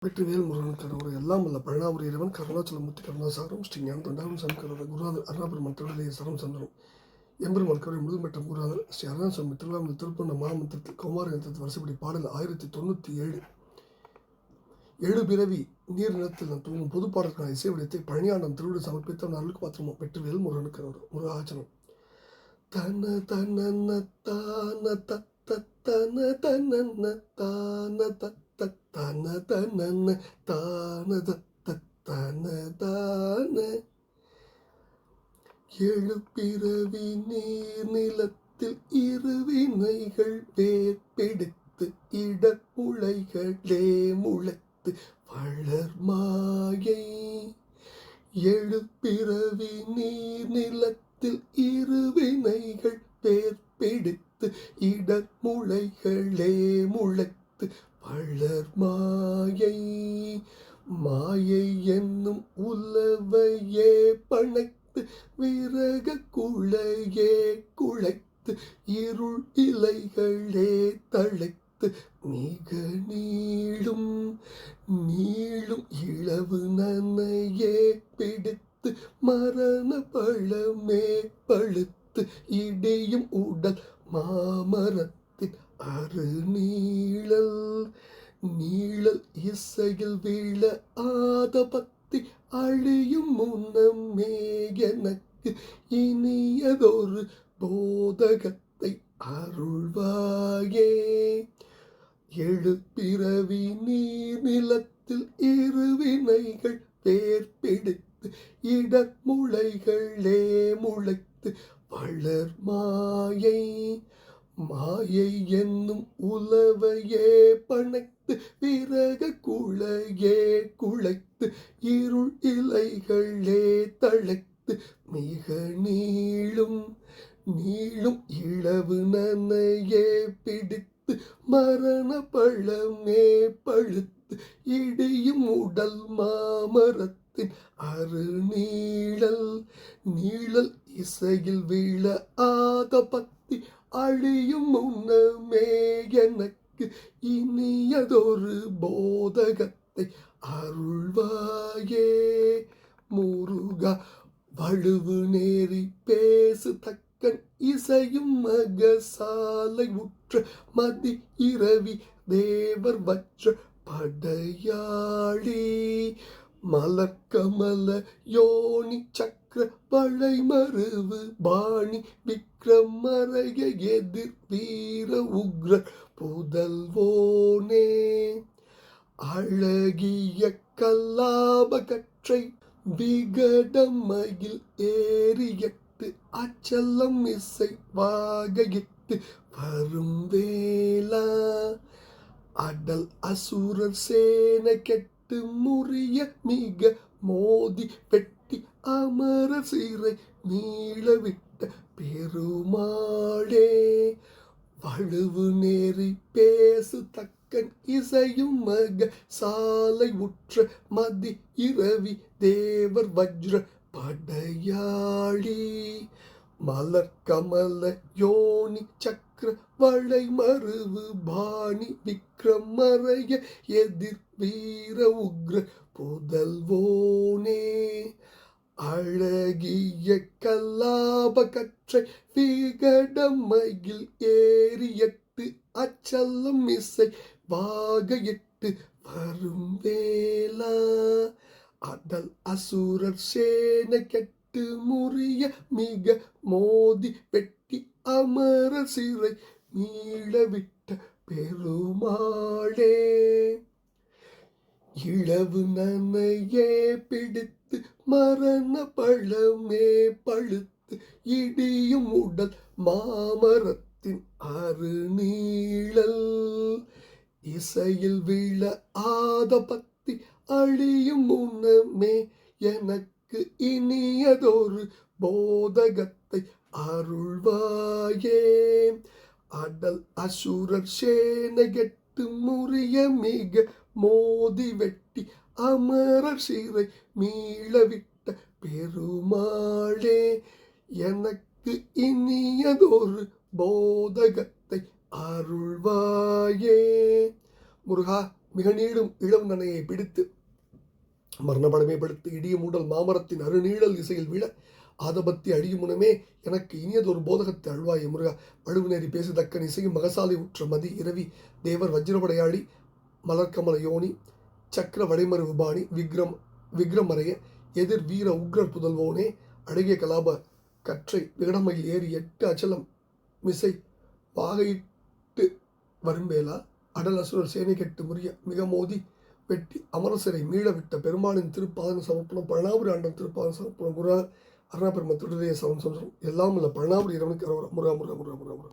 வெற்றிவேல் முருகன் கடவுள் எல்லாம் வல்ல பழனாபுரி இறைவன் கருணாச்சலமூர்த்தி கருணாசாரம் ஸ்ரீ ஞான தொண்டாவும் சங்கர குருநாதர் அருணாபுரம் திருவிழையை சரம் சந்தனம் எம்பெருமான் கருணை முழுதுமட்டம் குருநாதர் ஸ்ரீ அருணாசுவாமி திருவிழாமல் திருப்பண்ண மாமந்திரத்தில் கௌமார யந்திரத்தில் வரிசைப்படி பாடல் 1097 ஏழு பிறவி நீர் நிலத்தில் நான் தூங்கும் பொது பாடல்கள் இசைவடித்தை பழனியாண்டம் திருவிழா சமர்ப்பித்த அருளுக்கு பாத்திரமும் வெற்றிவேல் முருகன் கடவுள் முருகாச்சனம் தன தன தான தத்த தன தன தான தன தன தான தன தான ஏழு பிறவி நீர் நிலத்தில் இருவினைகள் வேர் பிடித்து இடமுளைகளே முளைத்து வளர் மாயை. ஏழு பிறவி நீர் நிலத்தில் இருவினைகள் வேர் பிடித்து இடமுளைகளே முளைத்து வளர் மாயை. மாயை என்னும் உலவையே பணைத்து விரக குளையே குழைத்து இருள் இலைகளே தழைத்து மிக நீளும் இளவு நனையே பிடித்து மரண பழமே பழுத்து இடியும் உடல் மாமரத்தின் அருநீழல் இசையில் வீழ ஆதபத்தி அழியும் முன்னமே எனக்கு இனியதொரு போதகத்தை அருள்வாயே. ஏழு பிறவி நீர் நிலத்தில் இருவினைகள் வேர் பிடித்து இடமுளைகளே முளைத்து வளர் மாயை. மாயை என்னும் உலவையே பணைத்து விரக குளையே குழைத்து இருள் இலைகளே தழைத்து மிக நீளும் இளவு நனையே பிடித்து மரண பழமே பழுத்து இடியும் உடல் மாமரத்தின் அருநீழல் இசையில் வீழ ஆதபத்தி அழியும் முன்னமே எனக்கு இனியதொரு போதகத்தை அருள்வாயே. முருகா வழுவு நேரி பேசு தக்கன் இசையும் மகசாலை உற்ற மதி இரவி தேவர் வற்ற படையாளி. மலர்கமல யோனி சக்கர பழை மருவு பாணி விக்ரமரைய எதிர் வீர உக்ர புதல்வோனே. அழகிய கல்லாப கற்றை விகடமயில் ஏறியட்டு அச்சலம் இசை வாகையிட்டு வரும் வேளா. அடல் அசுரர் சேனை கெட்டு முறிய மிக மோதி வெட்டி அமர சீரை மீளவிட்ட பெருமாளே. வழுவு நேரி பேசு தக்கன் இசையும் மக சாலை உற்ற மதி இரவி தேவர் வஜ்ர படையாளி. மலர் கமல யோனி சக்கர வளை மருவு பாணி விக்ரமரைய எதிர் வீர உக்ர புதல்வோனே. அழகிய கல்லாப கற்றை விகடமயில் ஏறியட்டு அச்சல்லம் இசை வாகையிட்டு வரும் வேளா. அடல் அசுரர் சேனை கெட்டு முறிய மிக மோதி வெட்டி அமர சிறை மீளவிட்ட பெருமாளே. இளவு நனையே பிடித்து மரண பழமே பழுத்து இடியும் உடல் மாமரத்தின் அருநீழல் இசையில் வீழ ஆதபத்தி அழியும் முன்னமே எனக்கு இனியதொரு போதகத்தை அருள்வாயே. அடல் அசுரர் சேனை கெட்டு முறிய மிக மோதி வெட்டி அமரர் சீரை மீளவிட்ட பெருமாளே. எனக்கு இனியதொரு போதகத்தை அருள்வாயே. முருகா மிக நீளும் இளம் நனையை பிடித்து மரணபடமே படுத்து இடிய மூடல் மாமரத்தின் அருநீழல் இசையில் விழ ஆதபத்தி அழியும் முனமே எனக்கு இனியதொரு போதகத்தை அழ்வாய முருகா. வழுவுநேரி பேசுதக்கன் இசையும் மகசாலை உற்ற மதி இரவி தேவர் வஜ்ரபடையாளி மலர்கமல யோனி சக்கர வடைமறு விபாணி விக்ரமறைய எதிர் வீர உக்ரர் புதல்வோனே அழகிய கலாப கற்றை விகடமையில் ஏறி 8 அச்சலம் மிசை வாகையிட்டு வரும்பேலா அடல் அசுரர் சேனை கெட்டு முறிய மிக மோதி வெட்டி அமரசரை மீள விட்ட பெருமாளின் திருப்பாதன சமர்ப்பணம் பழனாபுரி ஆண்டம் திருப்பாதன சமர்ப்பணம் குரு அருணா பெருமத்துடைய சமம் சம்சம் எல்லாம் உள்ள பழனாபுரி இறைவனுக்கு முருகா முருகா முருகா முருகா முருகா.